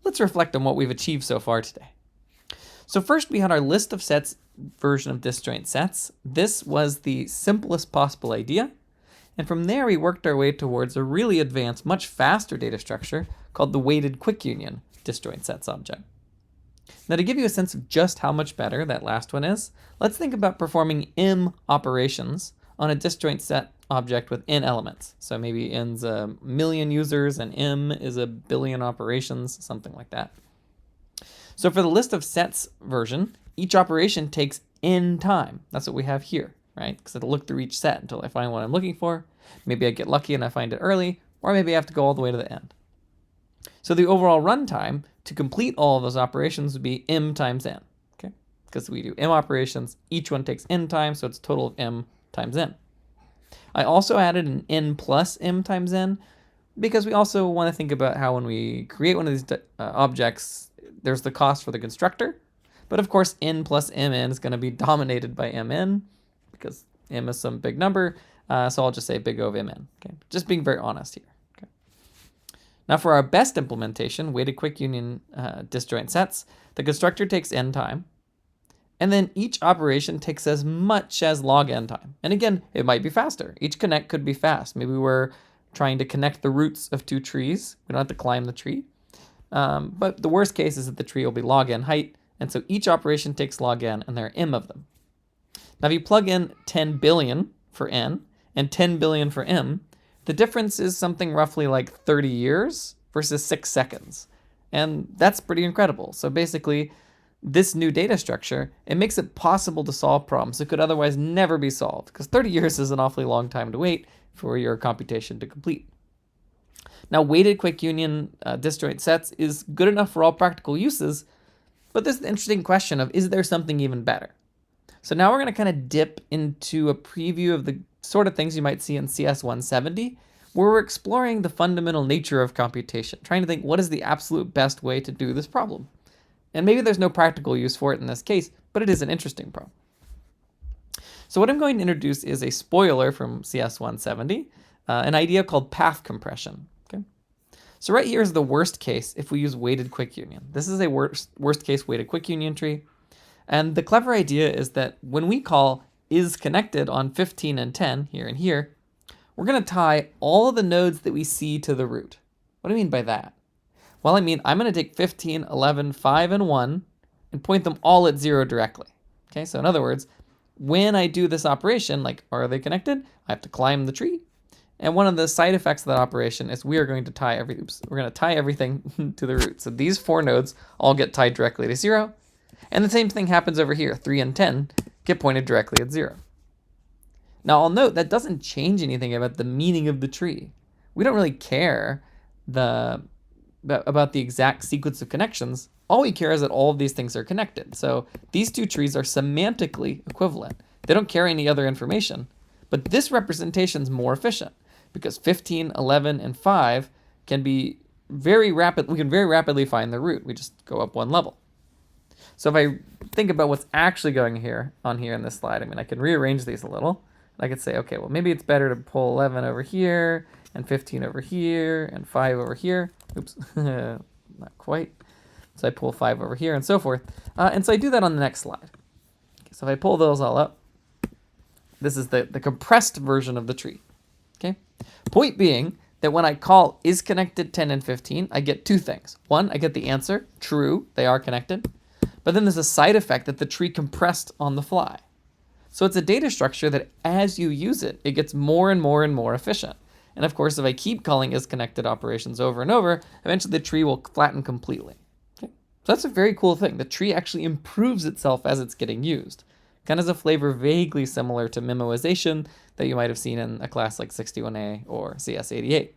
Let's reflect on what we've achieved so far today. So first we had our list of sets version of disjoint sets. This was the simplest possible idea. And from there we worked our way towards a really advanced, much faster data structure called the weighted quick union disjoint sets object. Now to give you a sense of just how much better that last one is, let's think about performing im operations on a disjoint set object with in elements. So maybe in's a million users and im is a billion operations, something like that. So for the list of sets version, each operation takes in time. That's what we have here, right? Because it'll look through each set until I find what I'm looking for. Maybe I get lucky and I find it early, or maybe I have to go all the way to the end. So the overall runtime to complete all of those operations would be im times n, okay? Because we do im operations, each one takes in time, so it's a total of im times n. I also added an n plus im times n because we also want to think about how when we create one of these objects, there's the cost for the constructor. But of course, n plus mn is going to be dominated by mn because m is some big number. So I'll just say big O of mn. Okay, just being very honest here. Okay. Now for our best implementation, weighted quick union disjoint sets, the constructor takes n time. And then each operation takes as much as log n time. And again, it might be faster. Each connect could be fast. Maybe we're trying to connect the roots of two trees. We don't have to climb the tree. But the worst case is that the tree will be log n height. And so each operation takes log n, and there are m of them. Now if you plug in 10 billion for n and 10 billion for m, the difference is something roughly like 30 years versus 6 seconds. And that's pretty incredible. So basically, this new data structure, it makes it possible to solve problems that could otherwise never be solved, because 30 years is an awfully long time to wait for your computation to complete. Now, weighted quick union disjoint sets is good enough for all practical uses, but there's the interesting question of, is there something even better? So now we're going to kind of dip into a preview of the sort of things you might see in CS 170, where we're exploring the fundamental nature of computation, trying to think what is the absolute best way to do this problem. And maybe there's no practical use for it in this case, but it is an interesting problem. So what I'm going to introduce is a spoiler from CS 170, an idea called path compression. Okay. So right here is the worst case if we use weighted quick union. This is a worst case weighted quick union tree. And the clever idea is that when we call is connected on 15 and 10 here and here, we're going to tie all of the nodes that we see to the root. What do I mean by that? Well, I mean, I'm going to take 15, 11, 5, and 1 and point them all at 0 directly. Okay, so in other words, when I do this operation, like, are they connected? I have to climb the tree. And one of the side effects of that operation is we are going to tie everything to the root. So these 4 nodes all get tied directly to 0. And the same thing happens over here. 3 and 10 get pointed directly at 0. Now I'll note that doesn't change anything about the meaning of the tree. We don't really care about the exact sequence of connections. All we care is that all of these things are connected. So these two trees are semantically equivalent. They don't carry any other information. But this representation is more efficient because 15, 11, and 5 can be very rapid. We can very rapidly find the root. We just go up one level. So if I think about what's actually going on here in this slide, I mean, I can rearrange these a little. I could say, okay, well, maybe it's better to pull 11 over here and 15 over here and 5 over here. Oops, not quite. So I pull 5 over here and so forth. And so I do that on the next slide. Okay, so if I pull those all up, this is the compressed version of the tree. Okay. Point being that when I call is connected 10 and 15, I get 2 things. One, I get the answer, true, they are connected. But then there's a side effect that the tree compressed on the fly. So it's a data structure that as you use it, it gets more and more and more efficient. And of course, if I keep calling is connected operations over and over, eventually the tree will flatten completely. Okay? So that's a very cool thing. The tree actually improves itself as it's getting used. Kind of has a flavor vaguely similar to memoization that you might have seen in a class like 61A or CS88.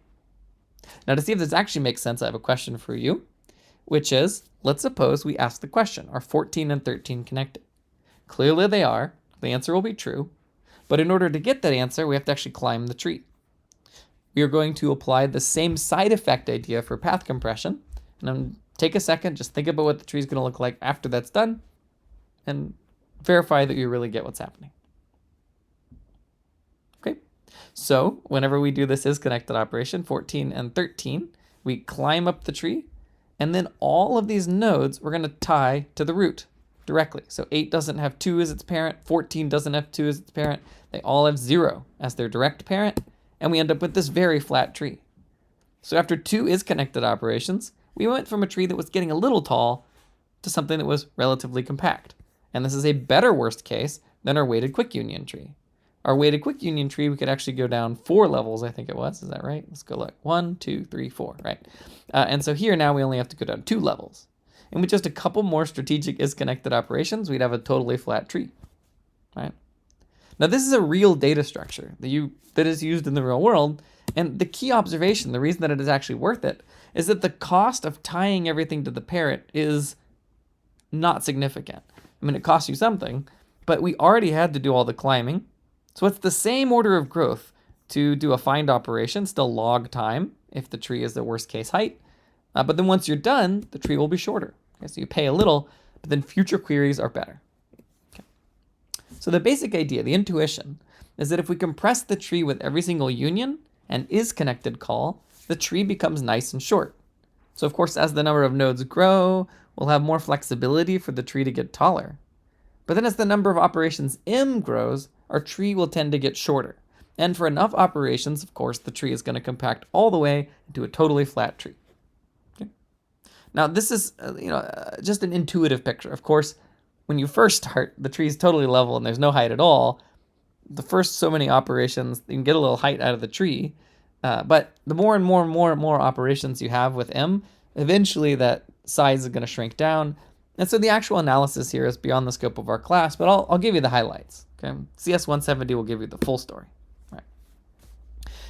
Now to see if this actually makes sense, I have a question for you, which is, let's suppose we ask the question, are 14 and 13 connected? Clearly they are. The answer will be true. But in order to get that answer, we have to actually climb the tree. We are going to apply the same side effect idea for path compression. And I'm take a second, just think about what the tree is going to look like after that's done, and verify that you really get what's happening. Okay, so whenever we do this is connected operation, 14 and 13, we climb up the tree, And then all of these nodes we're going to tie to the root directly. So 8 doesn't have 2 as its parent. 14 doesn't have 2 as its parent. They all have 0 as their direct parent. And we end up with this very flat tree. So after 2 is-connected operations, we went from a tree that was getting a little tall to something that was relatively compact. And this is a better worst case than our weighted quick union tree. Our weighted quick union tree, we could actually go down 4 levels, I think it was. Is that right? Let's go look. 1, 2, 3, 4, right? And so here now we only have to go down 2 levels. And with just a couple more strategic is-connected operations, we'd have a totally flat tree, right? Now this is a real data structure that is used in the real world. And the key observation, the reason that it is actually worth it, is that the cost of tying everything to the parent is not significant. I mean, it costs you something, but we already had to do all the climbing. So it's the same order of growth to do a find operation, still log time if the tree is the worst case height. But then once you're done, the tree will be shorter. Okay, so you pay a little, but then future queries are better. Okay. So the basic idea, the intuition, is that if we compress the tree with every single union and is-connected call, the tree becomes nice and short. So of course, as the number of nodes grow, we'll have more flexibility for the tree to get taller. But then as the number of operations m grows, our tree will tend to get shorter. And for enough operations, of course, the tree is going to compact all the way into a totally flat tree. Okay. Now, this is just an intuitive picture. Of course, when you first start, the tree is totally level and there's no height at all. The first so many operations, you can get a little height out of the tree. But the more and more and more and more operations you have with m, eventually that size is going to shrink down. And so the actual analysis here is beyond the scope of our class, but I'll give you the highlights. Okay? CS 170 will give you the full story. All right.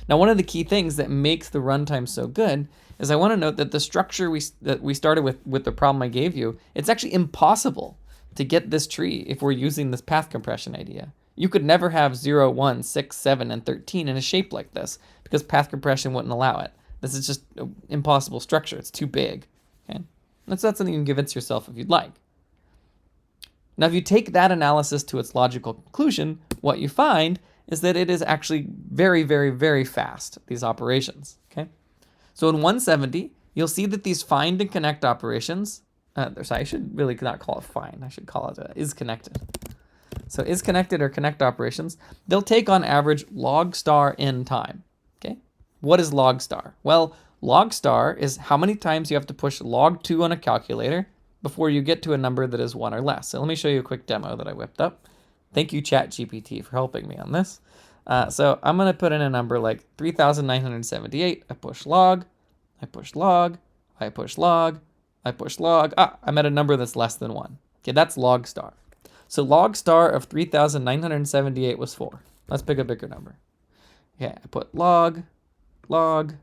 Now, one of the key things that makes the runtime so good is I want to note that the structure that we started with the problem I gave you, it's actually impossible to get this tree if we're using this path compression idea. You could never have 0, 1, 6, 7, and 13 in a shape like this because path compression wouldn't allow it. This is just an impossible structure. It's too big. Okay? That's something you can convince yourself if you'd like. Now, if you take that analysis to its logical conclusion, what you find is that it is actually very, very, very fast, these operations. Okay? So in 170, you'll see that these find and connect operations, I should really not call it find. I should call it is connected. So is connected or connect operations, they'll take on average log star n time. Okay? What is log star? Well, log star is how many times you have to push log 2 on a calculator before you get to a number that is 1 or less. So let me show you a quick demo that I whipped up. Thank you, ChatGPT, for helping me on this. So I'm going to put in a number like 3,978. I push log, I push log, I push log, I push log. I'm at a number that's less than 1. Okay, that's log star. So log star of 3,978 was 4. Let's pick a bigger number. Okay, I put log, log,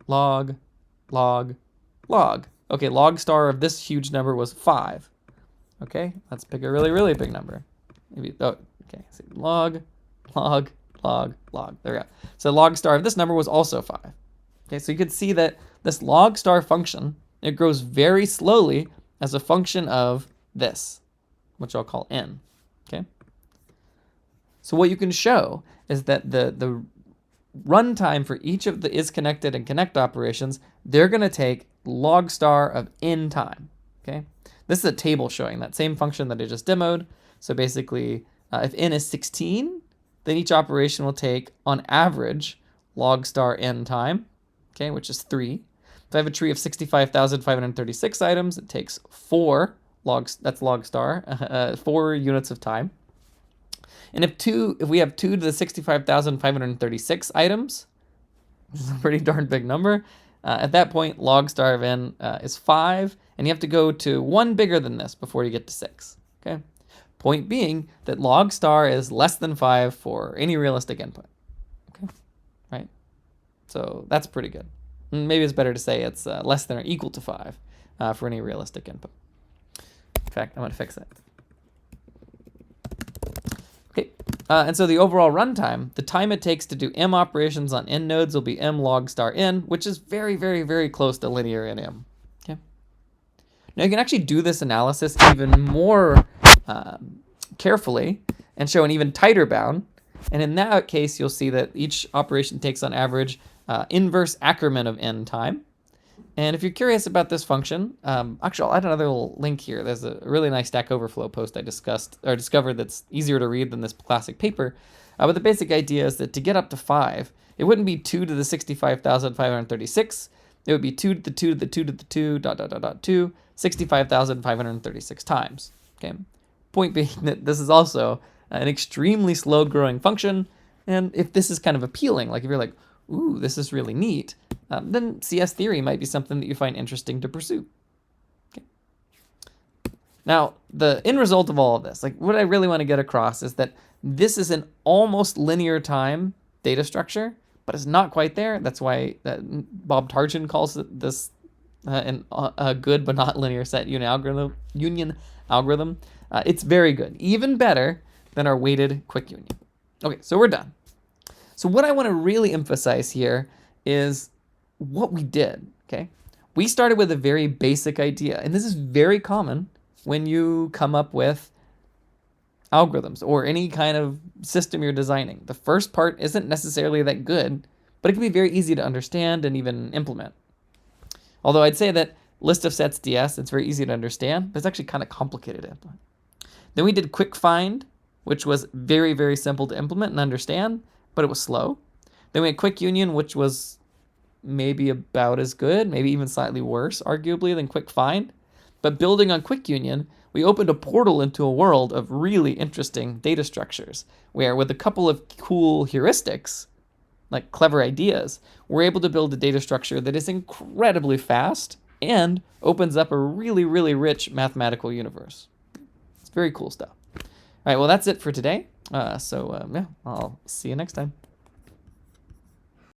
log, log, log. Okay, log star of this huge number was 5. Okay, let's pick a really, really big number. Maybe, okay, so log, log, log, log. There we go. So log star of this number was also 5. Okay, so you can see that this log star function, it grows very slowly as a function of this, which I'll call n. Okay. So what you can show is that the runtime for each of the is connected and connect operations, they're going to take log star of n time. Okay. This is a table showing that same function that I just demoed. So basically, if n is 16, then each operation will take, on average, log star n time, okay, which is 3. If I have a tree of 65,536 items, it takes 4 logs. That's log star, 4 units of time. And if we have 2 to the 65,536 items, which is a pretty darn big number, at that point, log star of n is 5, and you have to go to 1 bigger than this before you get to 6. Okay. Point being that log star is less than 5 for any realistic input. Okay, right? So that's pretty good. Maybe it's better to say it's less than or equal to 5 for any realistic input. In fact, I'm going to fix that. Okay, and so the overall runtime, the time it takes to do m operations on n nodes will be m log star n, which is very, very, very close to linear in m. Okay. Now you can actually do this analysis even more carefully and show an even tighter bound. And in that case, you'll see that each operation takes on average inverse Ackermann of n time. And if you're curious about this function, actually, I'll add another little link here. There's a really nice Stack Overflow post I discovered that's easier to read than this classic paper. But the basic idea is that to get up to 5, it wouldn't be 2 to the 65,536. It would be 2 to the 2 to the 2 to the 2, dot, dot, dot, dot, 2, 65,536 times. Okay. Point being that this is also an extremely slow growing function. And if this is kind of appealing, like if you're like, ooh, this is really neat, then CS theory might be something that you find interesting to pursue. Okay. Now, the end result of all of this, like what I really want to get across is that this is an almost linear time data structure, but it's not quite there. That's why Bob Tarjan calls this a good but not linear set union algorithm. It's very good, even better than our weighted quick union. Okay, so we're done. So what I want to really emphasize here is what we did, okay? We started with a very basic idea, and this is very common when you come up with algorithms or any kind of system you're designing. The first part isn't necessarily that good, but it can be very easy to understand and even implement. Although I'd say that list of sets DS, it's very easy to understand, but it's actually kind of complicated to implement. Then we did quick find, which was very, very simple to implement and understand, but it was slow. Then we had quick union, which was maybe about as good, maybe even slightly worse, arguably, than quick find. But building on quick union, we opened a portal into a world of really interesting data structures, where with a couple of cool heuristics, like clever ideas, we're able to build a data structure that is incredibly fast and opens up a really, really rich mathematical universe. It's very cool stuff. All right, well, that's it for today. Yeah, I'll see you next time.